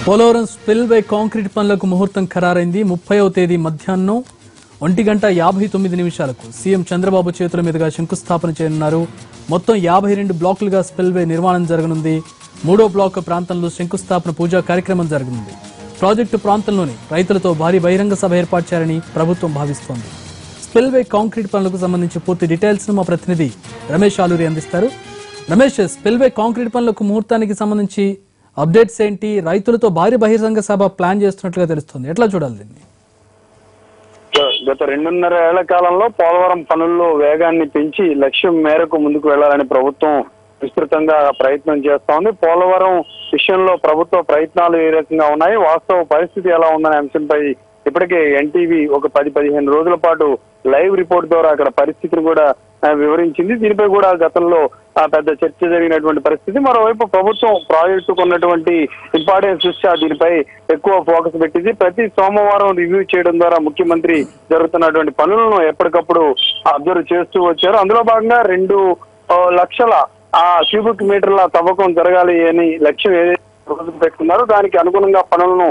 Polavaram spillway concrete పనులకు ముహూర్తం ఖరారైంది. 30వ తేదీ మధ్యాహ్నం 1:59 సీఎం చంద్రబాబు చేతుల మీదుగా శంకుస్థాపన చేయనున్నారు. మొత్తం 52 బ్లాకులుగా స్పిల్వే నిర్మాణం జరగనుంది. 3వ బ్లాక్ ప్రాంతంలో శంకుస్థాపన పూజా కార్యక్రమం జరగనుంది. ప్రాజెక్టు ప్రాంతంలోనే రైతులతో భారీ బహిరంగ సభ ఏర్పాటు చేయాలని ప్రభుత్వం భావిస్తోంది. స్పిల్వే కాంక్రీట్ పనులకు సంబంధించి పూర్తి డీటెయిల్స్ ను మా ప్రతినిధి రమేష్ ఆలూరి అందిస్తారు. రమేష్, స్పిల్వే కాంక్రీట్ పనులకు ముహూర్తానికి సంబంధించి అప్డేట్స్ ఏంటి? రైతులతో భారీ బహిరంగ సభ ప్లాన్ చేస్తున్నట్లుగా తెలుస్తుంది. ఎట్లా చూడాలి దీన్ని? గత 2.5 ఏళ్ల కాలంలో పోలవరం పనుల్లో వేగాన్ని పెంచి లక్ష్యం మేరకు ముందుకు వెళ్లాలని ప్రభుత్వం విస్తృతంగా ప్రయత్నం చేస్తా ఉంది. పోలవరం విషయంలో ప్రభుత్వ ప్రయత్నాలు ఏ రకంగా ఉన్నాయి, వాస్తవ పరిస్థితి ఎలా ఉందనే అంశంపై ఇప్పటికే ఎన్టీవీ ఒక 10-15 రోజుల పాటు లైవ్ రిపోర్ట్ ద్వారా అక్కడ పరిస్థితిని కూడా వివరించింది. దీనిపై కూడా గతంలో పెద్ద చర్చ జరిగినటువంటి పరిస్థితి. మరోవైపు ప్రభుత్వం ప్రాజెక్టుకు ఉన్నటువంటి ఇంపార్టెన్స్ దృష్ట్యా దీనిపై ఎక్కువ ఫోకస్ పెట్టింది. ప్రతి సోమవారం రివ్యూ చేయడం ద్వారా ముఖ్యమంత్రి జరుగుతున్నటువంటి పనులను ఎప్పటికప్పుడు అబ్జర్వ్ చేస్తూ వచ్చారు. అందులో భాగంగా 2 లక్షల క్యూబిక్ మీటర్ల తవ్వకం జరగాలి అని లక్ష్యం ఏదైతే రోజుకు పెట్టుకున్నారో దానికి అనుగుణంగా పనులను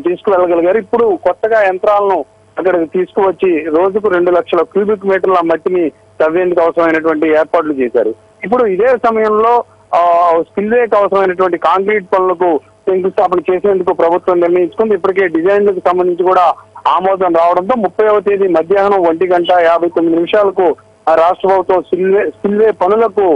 తీసుకువెళ్ళగలిగారు. ఇప్పుడు కొత్తగా యంత్రాలను అక్కడికి తీసుకువచ్చి రోజుకు 2 లక్షల క్యూబిక్ మీటర్ల మట్టిని తవ్వేందుకు అవసరమైనటువంటి ఏర్పాట్లు చేశారు. ఇప్పుడు ఇదే సమయంలో స్పిల్వేకి అవసరమైనటువంటి కాంక్రీట్ పనులకు శంకుస్థాపన చేసేందుకు ప్రభుత్వం నిర్ణయించుకుంది. ఇప్పటికే డిజైన్లకు సంబంధించి కూడా ఆమోదం రావడంతో 30వ తేదీ మధ్యాహ్నం 1:59 రాష్ట్ర ప్రభుత్వం స్పిల్వే పనులకు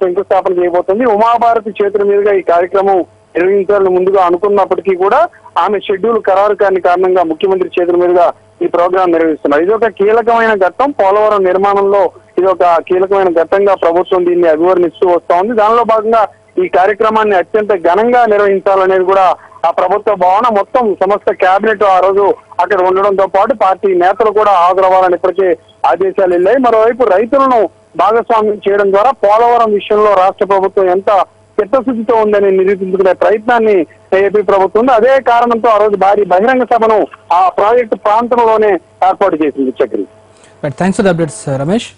శంకుస్థాపన చేయబోతుంది. ఉమాభారతి చేతుల మీదుగా ఈ కార్యక్రమం నిర్వహించాలని ముందుగా అనుకున్నప్పటికీ కూడా ఆమె షెడ్యూల్ ఖరారు కాని కారణంగా ముఖ్యమంత్రి చేతుల మీదుగా ఈ ప్రోగ్రాం నిర్వహిస్తున్నారు. ఇది ఒక కీలకమైన ఘట్టం. పోలవరం నిర్మాణంలో ఇది ఒక కీలకమైన ఘట్టంగా ప్రభుత్వం దీన్ని అభివర్ణిస్తూ వస్తా ఉంది. దానిలో భాగంగా ఈ కార్యక్రమాన్ని అత్యంత ఘనంగా నిర్వహించాలనేది కూడా ఆ ప్రభుత్వ భావన. మొత్తం సమస్త కేబినెట్ ఆ రోజు అక్కడ ఉండడంతో పాటు పార్టీ నేతలు కూడా హాజరవ్వాలని ఇప్పటికే ఆదేశాలు వెళ్ళాయి. మరోవైపు రైతులను భాగస్వామ్యం చేయడం ద్వారా పోలవరం విషయంలో రాష్ట్ర ప్రభుత్వం ఎంత చిత్తశుద్ధితో ఉందని నిరూపించుకునే ప్రయత్నాన్ని ఏపీ ప్రభుత్వం ఉంది. అదే కారణంతో ఆ రోజు భారీ బహిరంగ సభను ఆ ప్రాజెక్టు ప్రాంతంలోనే ఏర్పాటు చేసింది. Chakri, thanks for the updates Ramesh.